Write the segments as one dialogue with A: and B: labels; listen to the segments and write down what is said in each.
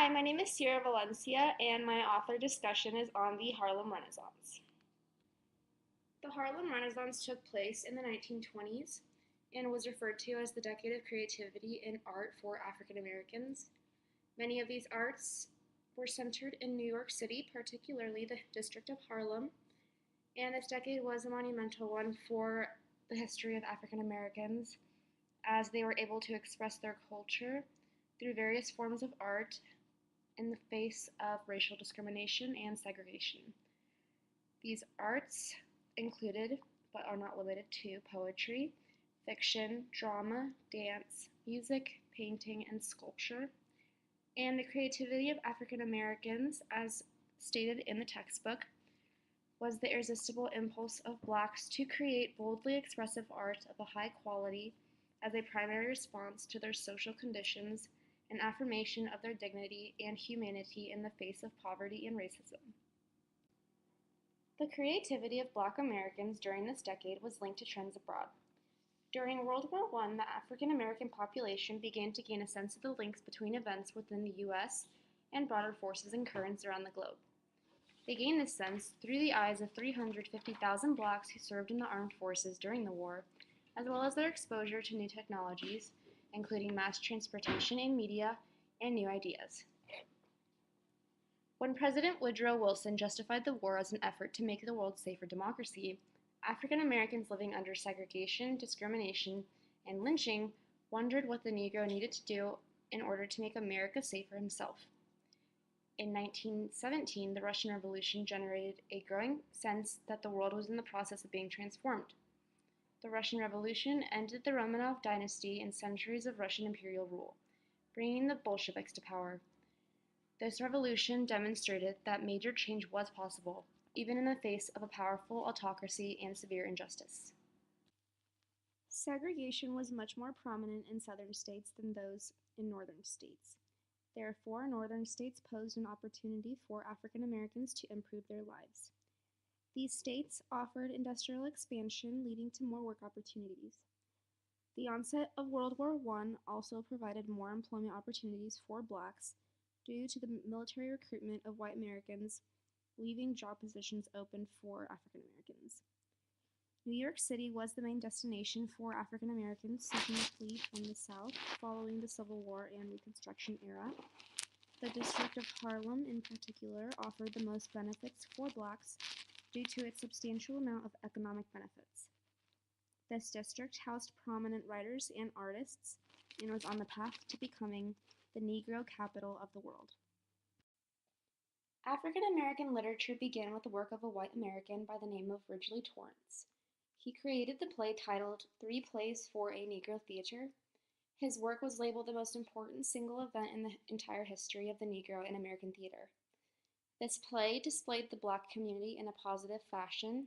A: Hi, my name is Ciara Valencia, and my author discussion is on the Harlem Renaissance. The Harlem Renaissance took place in the 1920s and was referred to as the decade of creativity in art for African Americans. Many of these arts were centered in New York City, particularly the district of Harlem, and this decade was a monumental one for the history of African Americans as they were able to express their culture through various forms of art in the face of racial discrimination and segregation. These arts included, but are not limited to, poetry, fiction, drama, dance, music, painting, and sculpture. And the creativity of African Americans, as stated in the textbook, was the irresistible impulse of Blacks to create boldly expressive art of a high quality as a primary response to their social conditions and affirmation of their dignity and humanity in the face of poverty and racism. The creativity of Black Americans during this decade was linked to trends abroad. During World War I, the African American population began to gain a sense of the links between events within the U.S. and broader forces and currents around the globe. They gained this sense through the eyes of 350,000 Blacks who served in the armed forces during the war, as well as their exposure to new technologies, including mass transportation and media, and new ideas. When President Woodrow Wilson justified the war as an effort to make the world safe for democracy, African Americans living under segregation, discrimination, and lynching wondered what the Negro needed to do in order to make America safe for himself. In 1917, the Russian Revolution generated a growing sense that the world was in the process of being transformed. The Russian Revolution ended the Romanov dynasty and centuries of Russian imperial rule, bringing the Bolsheviks to power. This revolution demonstrated that major change was possible, even in the face of a powerful autocracy and severe injustice. Segregation was much more prominent in southern states than those in northern states. Therefore, northern states posed an opportunity for African Americans to improve their lives. These states offered industrial expansion, leading to more work opportunities. The onset of World War I also provided more employment opportunities for Blacks due to the military recruitment of white Americans, leaving job positions open for African Americans. New York City was the main destination for African Americans seeking to flee from the South following the Civil War and Reconstruction era. The district of Harlem, in particular, offered the most benefits for Blacks due to its substantial amount of economic benefits. This district housed prominent writers and artists and was on the path to becoming the Negro capital of the world. African American literature began with the work of a white American by the name of Ridgely Torrance. He created the play titled 3 Plays for a Negro Theater. His work was labeled the most important single event in the entire history of the Negro in American theater. This play displayed the Black community in a positive fashion.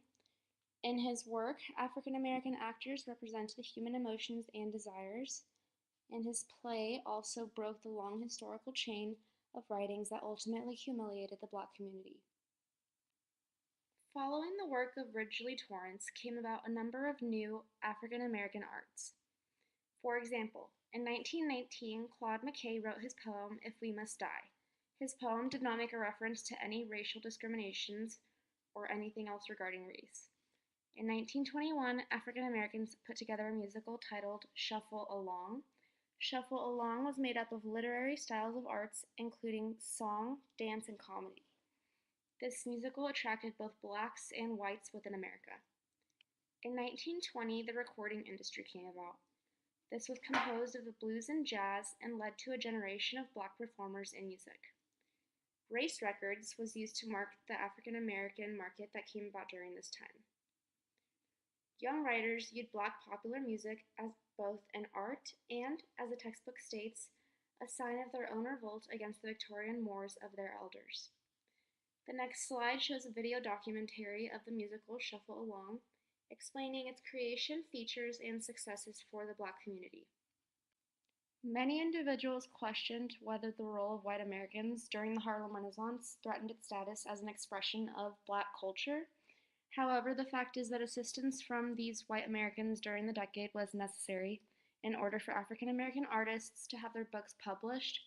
A: In his work, African American actors represent the human emotions and desires, and his play also broke the long historical chain of writings that ultimately humiliated the Black community. Following the work of Ridgely Torrance came about a number of new African American arts. For example, in 1919, Claude McKay wrote his poem, If We Must Die. His poem did not make a reference to any racial discriminations or anything else regarding race. In 1921, African Americans put together a musical titled Shuffle Along. Shuffle Along was made up of literary styles of arts, including song, dance, and comedy. This musical attracted both Blacks and whites within America. In 1920, the recording industry came about. This was composed of the blues and jazz and led to a generation of Black performers in music. Race Records was used to market the African American market that came about during this time. Young writers viewed Black popular music as both an art and, as the textbook states, a sign of their own revolt against the Victorian mores of their elders. The next slide shows a video documentary of the musical Shuffle Along, explaining its creation, features, and successes for the Black community. Many individuals questioned whether the role of white Americans during the Harlem Renaissance threatened its status as an expression of Black culture. However, the fact is that assistance from these white Americans during the decade was necessary in order for African American artists to have their books published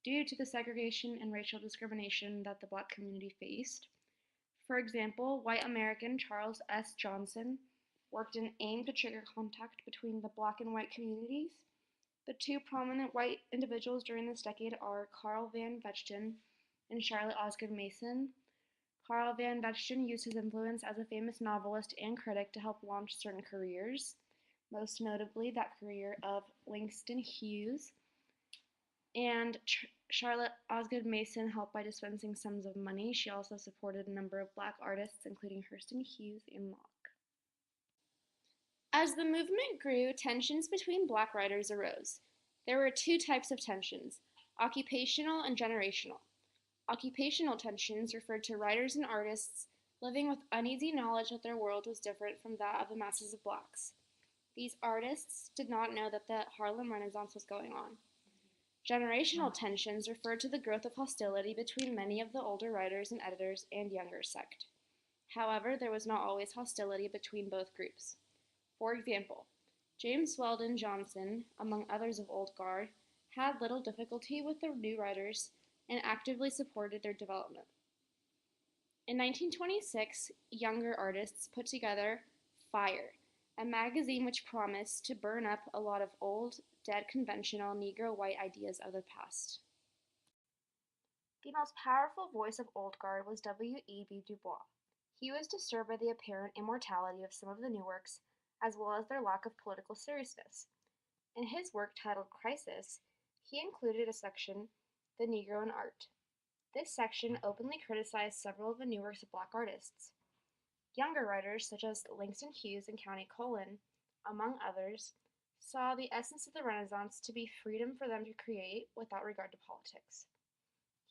A: due to the segregation and racial discrimination that the Black community faced. For example, white American Charles S. Johnson worked and aimed to trigger contact between the Black and white communities. The two prominent white individuals during this decade are Carl Van Vechten and Charlotte Osgood Mason. Carl Van Vechten used his influence as a famous novelist and critic to help launch certain careers, most notably that career of Langston Hughes. And Charlotte Osgood Mason helped by dispensing sums of money. She also supported a number of Black artists, including Hurston Hughes and Locke. As the movement grew, tensions between Black writers arose. There were two types of tensions: occupational and generational. Occupational tensions referred to writers and artists living with uneasy knowledge that their world was different from that of the masses of Blacks. These artists did not know that the Harlem Renaissance was going on. Generational tensions referred to the growth of hostility between many of the older writers and editors and younger sect. However, there was not always hostility between both groups. For example, James Weldon Johnson, among others of Old Guard, had little difficulty with the new writers and actively supported their development. In 1926, younger artists put together Fire, a magazine which promised to burn up a lot of old, dead conventional Negro white ideas of the past. The most powerful voice of Old Guard was W. E. B. Du Bois. He was disturbed by the apparent immortality of some of the new works, as well as their lack of political seriousness. In his work titled Crisis, he included a section, The Negro in Art. This section openly criticized several of the new works of Black artists. Younger writers, such as Langston Hughes and Countee Cullen, among others, saw the essence of the Renaissance to be freedom for them to create without regard to politics.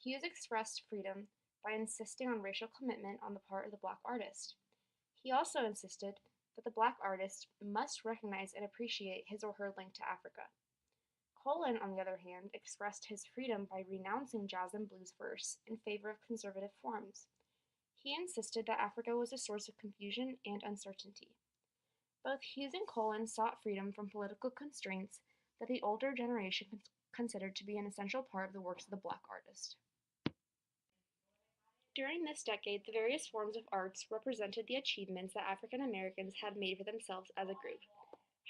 A: Hughes expressed freedom by insisting on racial commitment on the part of the Black artist. He also insisted that the Black artist must recognize and appreciate his or her link to Africa. Cullen, on the other hand, expressed his freedom by renouncing jazz and blues verse in favor of conservative forms. He insisted that Africa was a source of confusion and uncertainty. Both Hughes and Cullen sought freedom from political constraints that the older generation considered to be an essential part of the works of the Black artist. During this decade, the various forms of arts represented the achievements that African Americans had made for themselves as a group,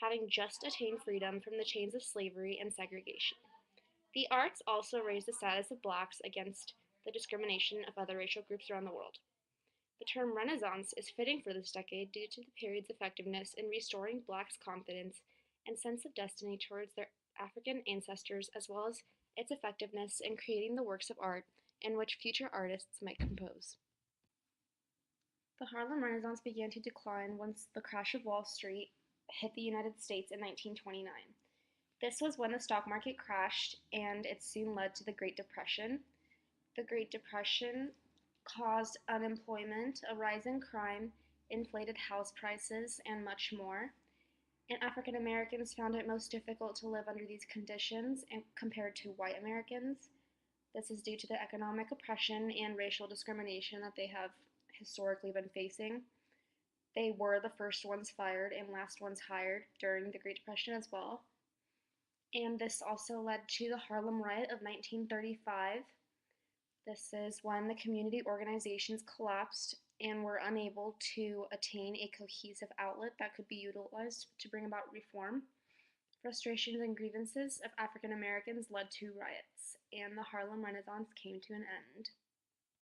A: having just attained freedom from the chains of slavery and segregation. The arts also raised the status of Blacks against the discrimination of other racial groups around the world. The term Renaissance is fitting for this decade due to the period's effectiveness in restoring Blacks' confidence and sense of destiny towards their African ancestors, as well as its effectiveness in creating the works of art in which future artists might compose. The Harlem Renaissance began to decline once the crash of Wall Street hit the United States in 1929. This was when the stock market crashed, and it soon led to the Great Depression. The Great Depression caused unemployment, a rise in crime, inflated house prices, and much more. And African Americans found it most difficult to live under these conditions compared to white Americans. This is due to the economic oppression and racial discrimination that they have historically been facing. They were the first ones fired and last ones hired during the Great Depression as well. And this also led to the Harlem Riot of 1935. This is when the community organizations collapsed and were unable to attain a cohesive outlet that could be utilized to bring about reform. Frustrations and grievances of African Americans led to riots, and the Harlem Renaissance came to an end.